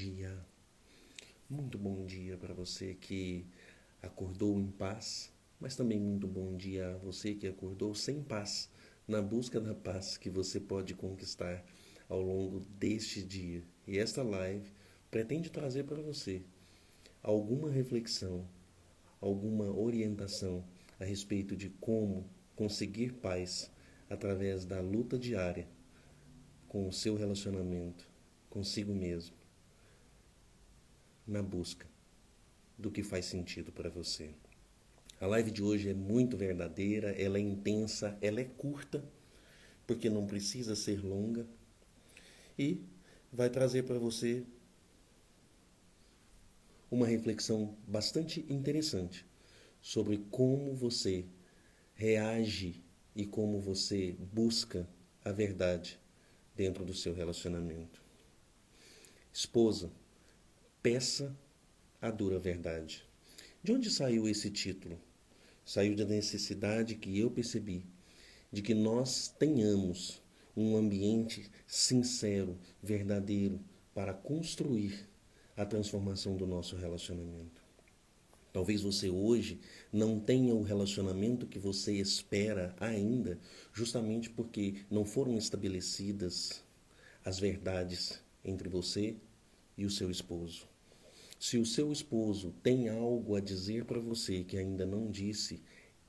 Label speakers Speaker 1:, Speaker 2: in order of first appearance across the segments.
Speaker 1: dia, muito bom dia para você que acordou em paz, mas também muito bom dia a você que acordou sem paz, na busca da paz que você pode conquistar ao longo deste dia. E esta live pretende trazer para você alguma reflexão, alguma orientação a respeito de como conseguir paz através da luta diária com o seu relacionamento consigo mesmo, na busca do que faz sentido para você. A live de hoje é muito verdadeira, ela é intensa, ela é curta, porque não precisa ser longa, e vai trazer para você uma reflexão bastante interessante sobre como você reage e como você busca a verdade dentro do seu relacionamento. Esposa, peça a dura verdade. De onde saiu esse título? Saiu da necessidade que eu percebi de que nós tenhamos um ambiente sincero, verdadeiro, para construir a transformação do nosso relacionamento. Talvez você hoje não tenha o relacionamento que você espera ainda, justamente porque não foram estabelecidas as verdades entre você e o seu esposo. Se o seu esposo tem algo a dizer para você que ainda não disse,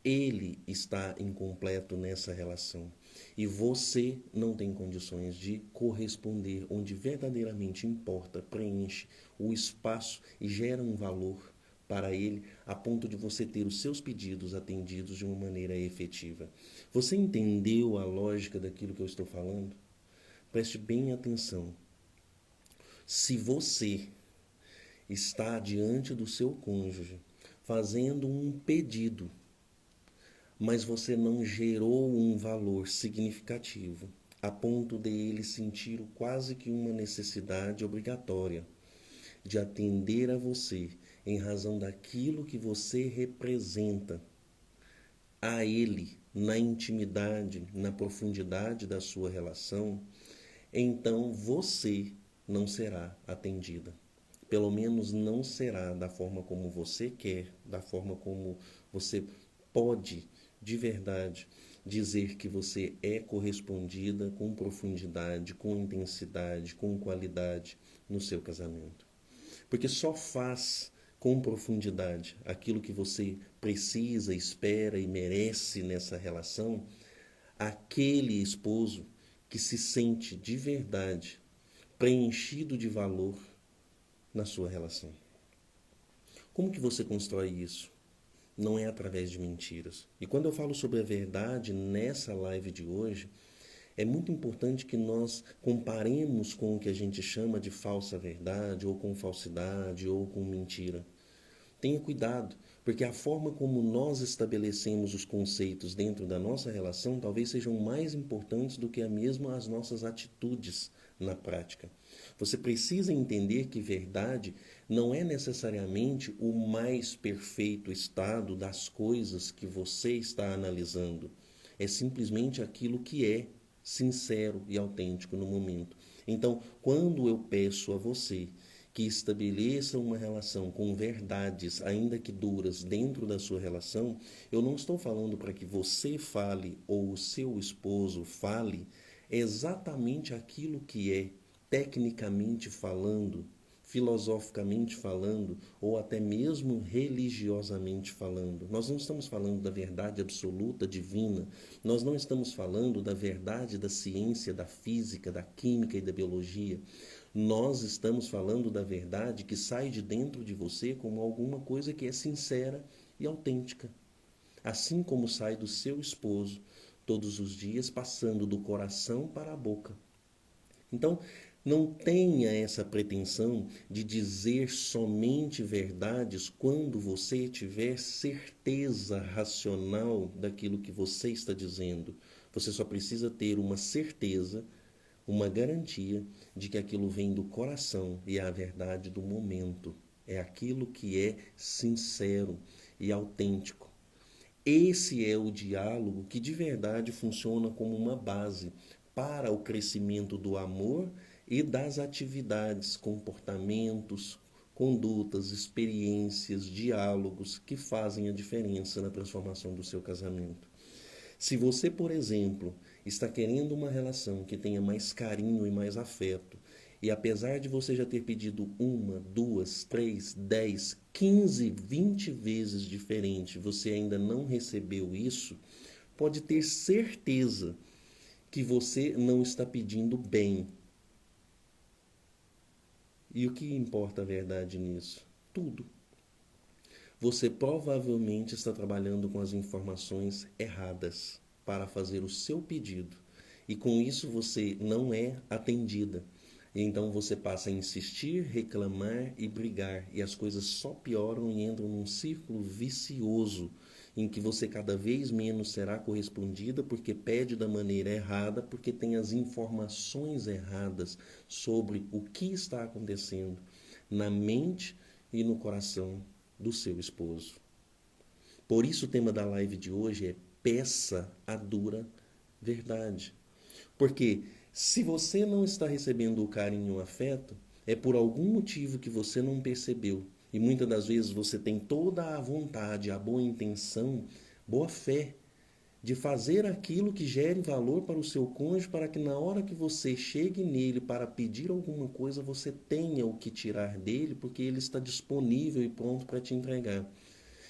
Speaker 1: ele está incompleto nessa relação. E você não tem condições de corresponder onde verdadeiramente importa, preenche o espaço e gera um valor para ele, a ponto de você ter os seus pedidos atendidos de uma maneira efetiva. Você entendeu a lógica daquilo que eu estou falando? Preste bem atenção. Se você está diante do seu cônjuge fazendo um pedido, mas você não gerou um valor significativo, a ponto de ele sentir quase que uma necessidade obrigatória de atender a você em razão daquilo que você representa a ele na intimidade, na profundidade da sua relação, então você não será atendida. Pelo menos não será da forma como você quer, da forma como você pode, de verdade, dizer que você é correspondida com profundidade, com intensidade, com qualidade no seu casamento. Porque só faz com profundidade aquilo que você precisa, espera e merece nessa relação aquele esposo que se sente de verdade preenchido de valor na sua relação. Como que você constrói isso? Não é através de mentiras. E quando eu falo sobre a verdade nessa live de hoje, é muito importante que nós comparemos com o que a gente chama de falsa verdade, ou com falsidade, ou com mentira. Tenha cuidado, porque a forma como nós estabelecemos os conceitos dentro da nossa relação talvez sejam mais importantes do que mesmo as nossas atitudes na prática. Você precisa entender que verdade não é necessariamente o mais perfeito estado das coisas que você está analisando. É simplesmente aquilo que é sincero e autêntico no momento. Então, quando eu peço a você que estabeleça uma relação com verdades, ainda que duras, dentro da sua relação, eu não estou falando para que você fale ou o seu esposo fale exatamente aquilo que é, tecnicamente falando, filosoficamente falando, ou até mesmo religiosamente falando. Nós não estamos falando da verdade absoluta, divina. Nós não estamos falando da verdade da ciência, da física, da química e da biologia. Nós estamos falando da verdade que sai de dentro de você como alguma coisa que é sincera e autêntica. Assim como sai do seu esposo todos os dias, passando do coração para a boca. Então, não tenha essa pretensão de dizer somente verdades quando você tiver certeza racional daquilo que você está dizendo. Você só precisa ter uma certeza, uma garantia de que aquilo vem do coração e é a verdade do momento. É aquilo que é sincero e autêntico. Esse é o diálogo que de verdade funciona como uma base para o crescimento do amor e das atividades, comportamentos, condutas, experiências, diálogos que fazem a diferença na transformação do seu casamento. Se você, por exemplo, está querendo uma relação que tenha mais carinho e mais afeto, e apesar de você já ter pedido 1, 2, 3, 10, 15, 20 vezes diferente, você ainda não recebeu isso, pode ter certeza que você não está pedindo bem. E o que importa a verdade nisso? Tudo. Você provavelmente está trabalhando com as informações erradas para fazer o seu pedido. E com isso você não é atendida. E então você passa a insistir, reclamar e brigar. E as coisas só pioram e entram num círculo vicioso em que você cada vez menos será correspondida porque pede da maneira errada, porque tem as informações erradas sobre o que está acontecendo na mente e no coração do seu esposo. Por isso o tema da live de hoje é peça a dura verdade. Porque se você não está recebendo o carinho e o afeto, é por algum motivo que você não percebeu. E muitas das vezes você tem toda a vontade, a boa intenção, boa fé de fazer aquilo que gere valor para o seu cônjuge, para que na hora que você chegue nele para pedir alguma coisa, você tenha o que tirar dele, porque ele está disponível e pronto para te entregar.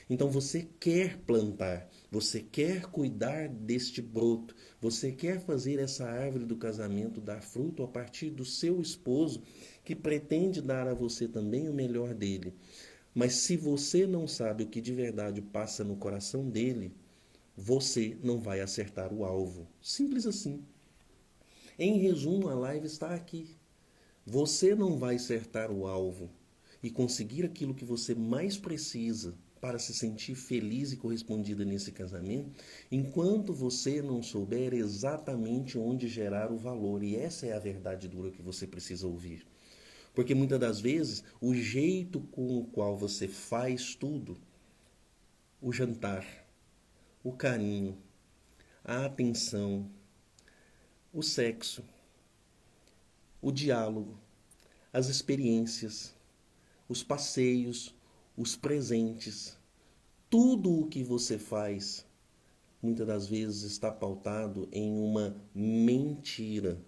Speaker 1: Então você quer plantar, você quer cuidar deste broto, você quer fazer essa árvore do casamento dar fruto a partir do seu esposo, que pretende dar a você também o melhor dele. Mas se você não sabe o que de verdade passa no coração dele, você não vai acertar o alvo. Simples assim. Em resumo, a live está aqui. Você não vai acertar o alvo e conseguir aquilo que você mais precisa para se sentir feliz e correspondida nesse casamento, enquanto você não souber exatamente onde gerar o valor. E essa é a verdade dura que você precisa ouvir. Porque muitas das vezes, o jeito com o qual você faz tudo, o jantar, o carinho, a atenção, o sexo, o diálogo, as experiências, os passeios, os presentes, tudo o que você faz, muitas das vezes está pautado em uma mentira.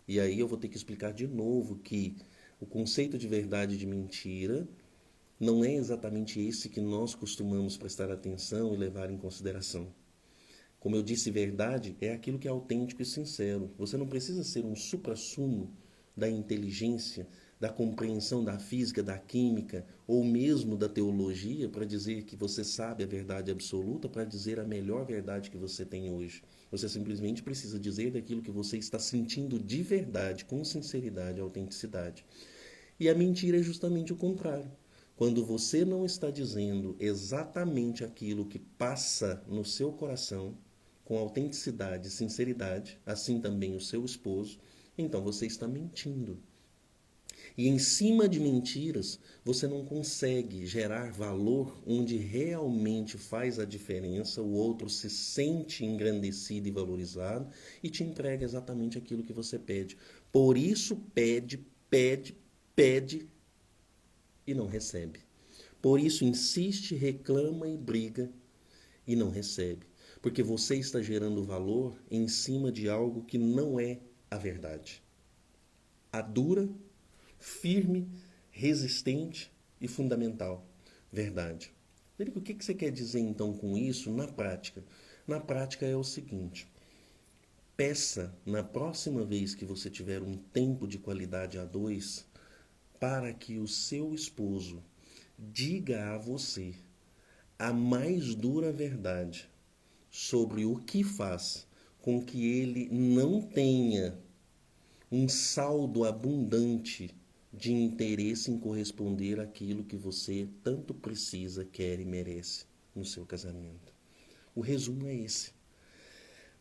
Speaker 1: E aí eu vou ter que explicar de novo que o conceito de verdade e de mentira não é exatamente esse que nós costumamos prestar atenção e levar em consideração. Como eu disse, verdade é aquilo que é autêntico e sincero. Você não precisa ser um suprassumo da inteligência, da compreensão da física, da química ou mesmo da teologia para dizer que você sabe a verdade absoluta, para dizer a melhor verdade que você tem hoje. Você simplesmente precisa dizer daquilo que você está sentindo de verdade, com sinceridade e autenticidade. E a mentira é justamente o contrário. Quando você não está dizendo exatamente aquilo que passa no seu coração, com autenticidade e sinceridade, assim também o seu esposo, então você está mentindo. E em cima de mentiras, você não consegue gerar valor onde realmente faz a diferença, o outro se sente engrandecido e valorizado e te entrega exatamente aquilo que você pede. Por isso pede e não recebe. Por isso insiste, reclama e briga e não recebe. Porque você está gerando valor em cima de algo que não é a verdade. A dura, firme, resistente e fundamental verdade. Federico, o que você quer dizer então com isso na prática? Na prática é o seguinte: peça na próxima vez que você tiver um tempo de qualidade a dois, para que o seu esposo diga a você a mais dura verdade sobre o que faz com que ele não tenha um saldo abundante de interesse em corresponder àquilo que você tanto precisa, quer e merece no seu casamento. O resumo é esse.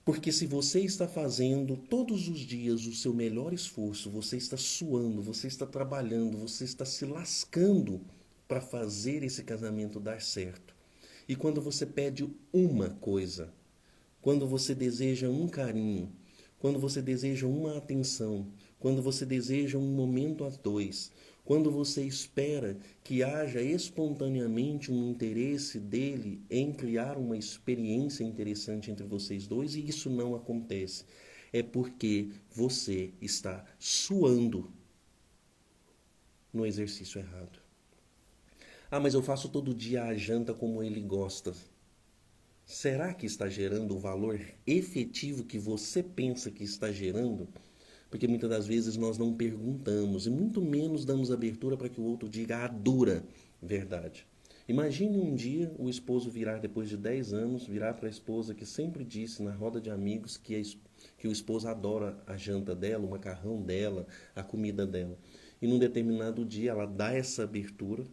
Speaker 1: Porque se você está fazendo todos os dias o seu melhor esforço, você está suando, você está trabalhando, você está se lascando para fazer esse casamento dar certo. E quando você pede uma coisa, quando você deseja um carinho, quando você deseja uma atenção, quando você deseja um momento a dois, quando você espera que haja espontaneamente um interesse dele em criar uma experiência interessante entre vocês dois e isso não acontece, é porque você está suando no exercício errado. Ah, mas eu faço todo dia a janta como ele gosta. Será que está gerando o valor efetivo que você pensa que está gerando? Porque muitas das vezes nós não perguntamos e muito menos damos abertura para que o outro diga a dura verdade. Imagine um dia o esposo virar, depois de 10 anos, virar para a esposa que sempre disse na roda de amigos que o esposo adora a janta dela, o macarrão dela, a comida dela. E num determinado dia ela dá essa abertura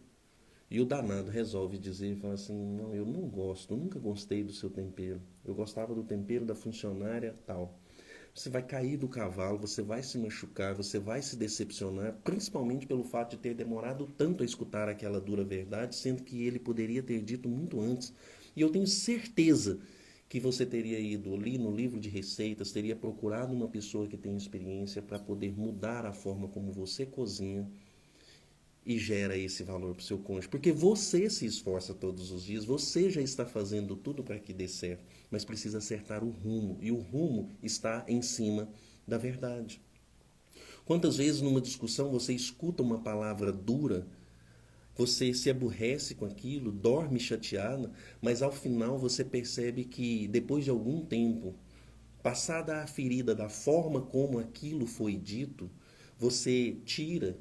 Speaker 1: e o danado resolve dizer, fala assim, não, eu não gosto, eu nunca gostei do seu tempero. Eu gostava do tempero da funcionária tal. Você vai cair do cavalo, você vai se machucar, você vai se decepcionar, principalmente pelo fato de ter demorado tanto a escutar aquela dura verdade, sendo que ele poderia ter dito muito antes. E eu tenho certeza que você teria ido ali no livro de receitas, teria procurado uma pessoa que tem experiência para poder mudar a forma como você cozinha e gera esse valor para o seu cônjuge. Porque você se esforça todos os dias, você já está fazendo tudo para que dê certo, mas precisa acertar o rumo, e o rumo está em cima da verdade. Quantas vezes numa discussão você escuta uma palavra dura, você se aborrece com aquilo, dorme chateada, mas ao final você percebe que depois de algum tempo, passada a ferida da forma como aquilo foi dito, você tira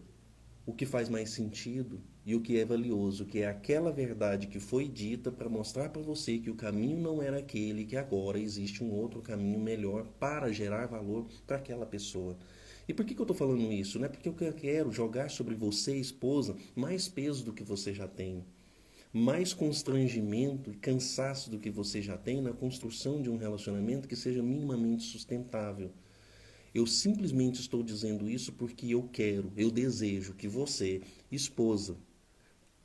Speaker 1: o que faz mais sentido e o que é valioso, que é aquela verdade que foi dita para mostrar para você que o caminho não era aquele, que agora existe um outro caminho melhor para gerar valor para aquela pessoa. E por que eu estou falando isso? Não é porque eu quero jogar sobre você, esposa, mais peso do que você já tem, mais constrangimento e cansaço do que você já tem na construção de um relacionamento que seja minimamente sustentável. Eu simplesmente estou dizendo isso porque eu quero, eu desejo que você, esposa,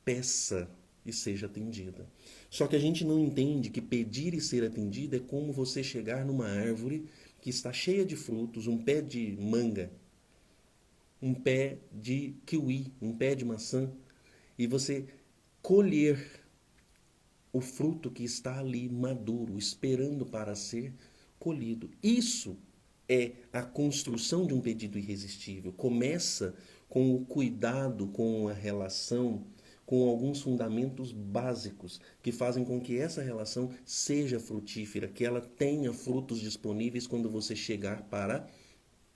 Speaker 1: peça e seja atendida. Só que a gente não entende que pedir e ser atendida é como você chegar numa árvore que está cheia de frutos, um pé de manga, um pé de kiwi, um pé de maçã, e você colher o fruto que está ali maduro, esperando para ser colhido. Isso é a construção de um pedido irresistível. Começa com o cuidado com a relação, com alguns fundamentos básicos que fazem com que essa relação seja frutífera, que ela tenha frutos disponíveis quando você chegar para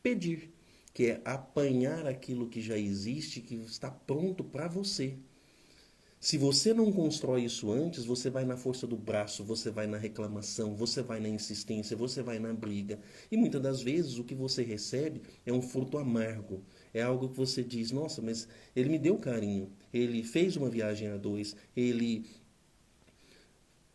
Speaker 1: pedir, que é apanhar aquilo que já existe, que está pronto para você. Se você não constrói isso antes, você vai na força do braço, você vai na reclamação, você vai na insistência, você vai na briga. E muitas das vezes o que você recebe é um fruto amargo. É algo que você diz, nossa, mas ele me deu carinho, ele fez uma viagem a dois, ele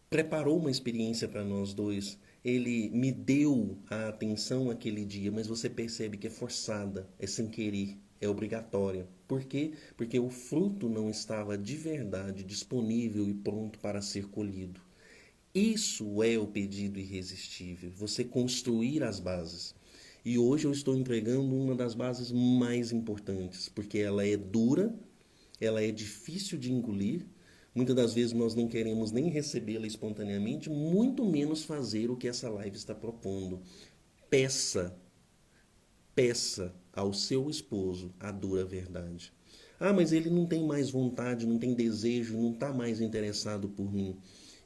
Speaker 1: preparou uma experiência para nós dois, ele me deu a atenção aquele dia, mas você percebe que é forçada, é sem querer, é obrigatória. Por quê? Porque o fruto não estava de verdade disponível e pronto para ser colhido. Isso é o pedido irresistível, você construir as bases. E hoje eu estou entregando uma das bases mais importantes, porque ela é dura, ela é difícil de engolir. Muitas das vezes nós não queremos nem recebê-la espontaneamente, muito menos fazer o que essa live está propondo. Peça, peça ao seu esposo a dura verdade. Ah, mas ele não tem mais vontade, não tem desejo, não está mais interessado por mim.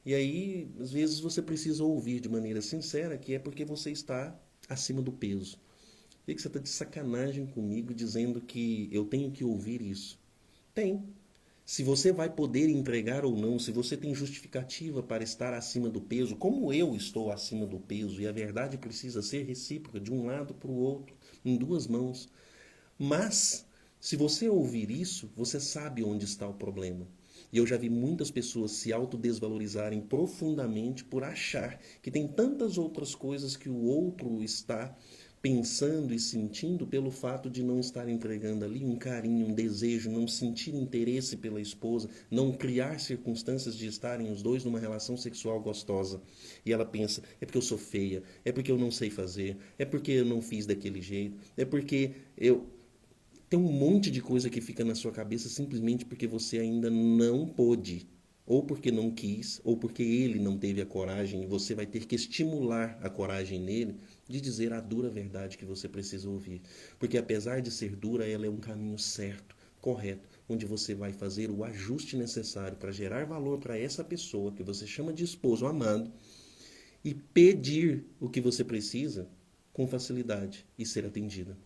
Speaker 1: E aí, às vezes você precisa ouvir de maneira sincera que é porque você está acima do peso. E que você está de sacanagem comigo dizendo que eu tenho que ouvir isso. Tem. Se você vai poder entregar ou não, se você tem justificativa para estar acima do peso, como eu estou acima do peso, e a verdade precisa ser recíproca, de um lado para o outro, em duas mãos. Mas, se você ouvir isso, você sabe onde está o problema. E eu já vi muitas pessoas se autodesvalorizarem profundamente por achar que tem tantas outras coisas que o outro está pensando e sentindo pelo fato de não estar entregando ali um carinho, um desejo, não sentir interesse pela esposa, não criar circunstâncias de estarem os dois numa relação sexual gostosa. E ela pensa, é porque eu sou feia, é porque eu não sei fazer, é porque eu não fiz daquele jeito, é porque eu... Tem um monte de coisa que fica na sua cabeça simplesmente porque você ainda não pôde, ou porque não quis, ou porque ele não teve a coragem, e você vai ter que estimular a coragem nele de dizer a dura verdade que você precisa ouvir. Porque apesar de ser dura, ela é um caminho certo, correto, onde você vai fazer o ajuste necessário para gerar valor para essa pessoa que você chama de esposo amado e pedir o que você precisa com facilidade e ser atendida.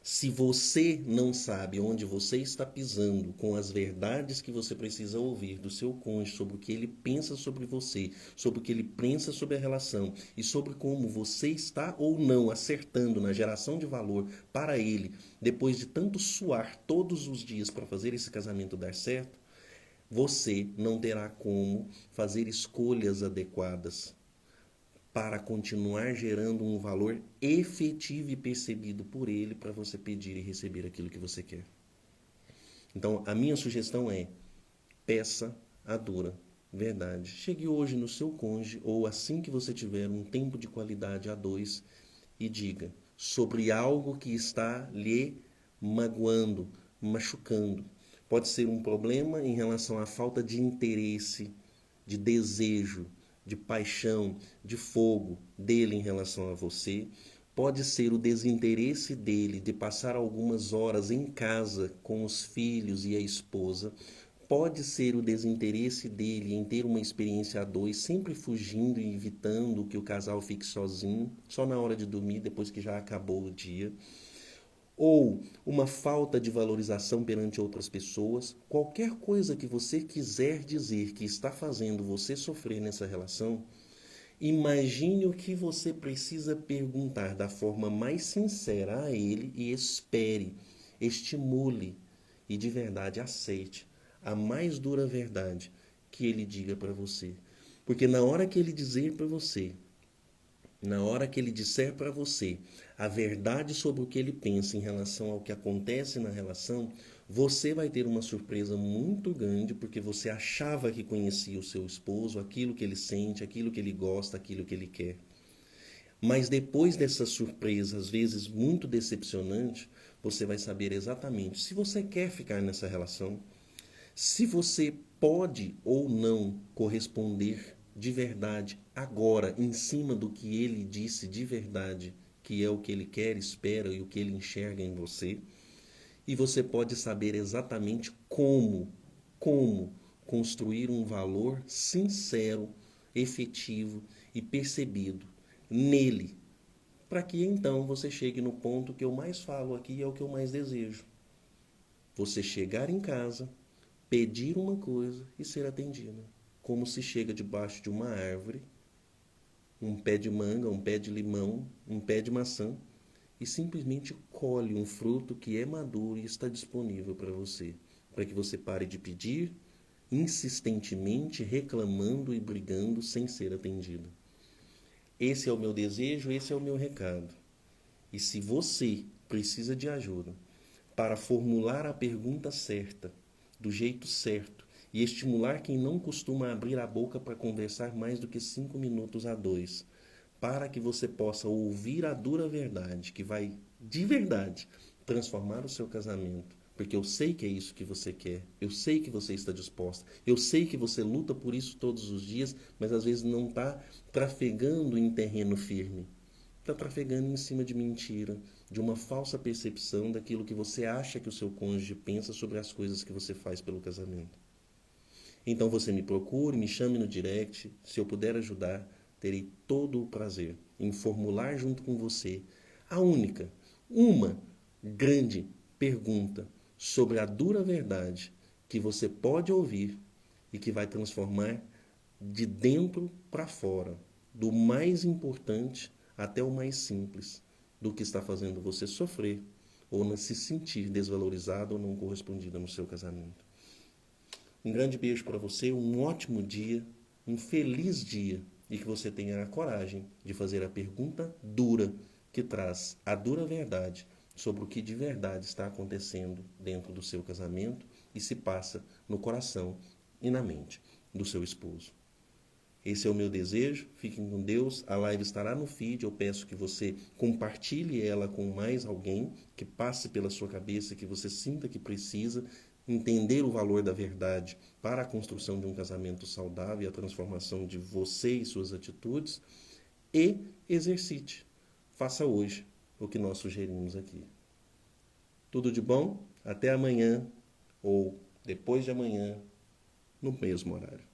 Speaker 1: Se você não sabe onde você está pisando com as verdades que você precisa ouvir do seu cônjuge sobre o que ele pensa sobre você, sobre o que ele pensa sobre a relação e sobre como você está ou não acertando na geração de valor para ele, depois de tanto suar todos os dias para fazer esse casamento dar certo, você não terá como fazer escolhas adequadas para continuar gerando um valor efetivo e percebido por ele para você pedir e receber aquilo que você quer. Então, a minha sugestão é: peça a dura verdade. Chegue hoje no seu cônjuge ou assim que você tiver um tempo de qualidade a dois e diga sobre algo que está lhe magoando, machucando. Pode ser um problema em relação à falta de interesse, de desejo, de paixão, de fogo dele em relação a você. Pode ser o desinteresse dele de passar algumas horas em casa com os filhos e a esposa. Pode ser o desinteresse dele em ter uma experiência a dois, sempre fugindo e evitando que o casal fique sozinho, só na hora de dormir, depois que já acabou o dia. Ou uma falta de valorização perante outras pessoas. Qualquer coisa que você quiser dizer que está fazendo você sofrer nessa relação, imagine o que você precisa perguntar da forma mais sincera a ele e espere, estimule e de verdade aceite a mais dura verdade que ele diga para você. Porque na hora que ele dizer para você, na hora que ele disser para você a verdade sobre o que ele pensa em relação ao que acontece na relação, você vai ter uma surpresa muito grande, porque você achava que conhecia o seu esposo, aquilo que ele sente, aquilo que ele gosta, aquilo que ele quer. Mas depois dessa surpresa, às vezes muito decepcionante, você vai saber exatamente se você quer ficar nessa relação, se você pode ou não corresponder de verdade agora, em cima do que ele disse de verdade, que é o que ele quer, espera e o que ele enxerga em você, e você pode saber exatamente como construir um valor sincero, efetivo e percebido nele, para que então você chegue no ponto que eu mais falo aqui e é o que eu mais desejo. Você chegar em casa, pedir uma coisa e ser atendida. Como se chega debaixo de uma árvore, um pé de manga, um pé de limão, um pé de maçã, e simplesmente colhe um fruto que é maduro e está disponível para você, para que você pare de pedir insistentemente, reclamando e brigando sem ser atendido. Esse é o meu desejo, esse é o meu recado. E se você precisa de ajuda para formular a pergunta certa, do jeito certo, e estimular quem não costuma abrir a boca para conversar mais do que 5 minutos a dois, para que você possa ouvir a dura verdade, que vai, de verdade, transformar o seu casamento. Porque eu sei que é isso que você quer, eu sei que você está disposta, eu sei que você luta por isso todos os dias, mas às vezes não está trafegando em terreno firme. Está trafegando em cima de mentira, de uma falsa percepção daquilo que você acha que o seu cônjuge pensa sobre as coisas que você faz pelo casamento. Então você me procure, me chame no direct, se eu puder ajudar, terei todo o prazer em formular junto com você a única, uma grande pergunta sobre a dura verdade que você pode ouvir e que vai transformar de dentro para fora, do mais importante até o mais simples, do que está fazendo você sofrer ou se sentir desvalorizado ou não correspondida no seu casamento. Um grande beijo para você, um ótimo dia, um feliz dia e que você tenha a coragem de fazer a pergunta dura que traz a dura verdade sobre o que de verdade está acontecendo dentro do seu casamento e se passa no coração e na mente do seu esposo. Esse é o meu desejo. Fiquem com Deus. A live estará no feed. Eu peço que você compartilhe ela com mais alguém, que passe pela sua cabeça, que você sinta que precisa entender o valor da verdade para a construção de um casamento saudável e a transformação de você e suas atitudes. E exercite. Faça hoje o que nós sugerimos aqui. Tudo de bom? Até amanhã ou depois de amanhã, no mesmo horário.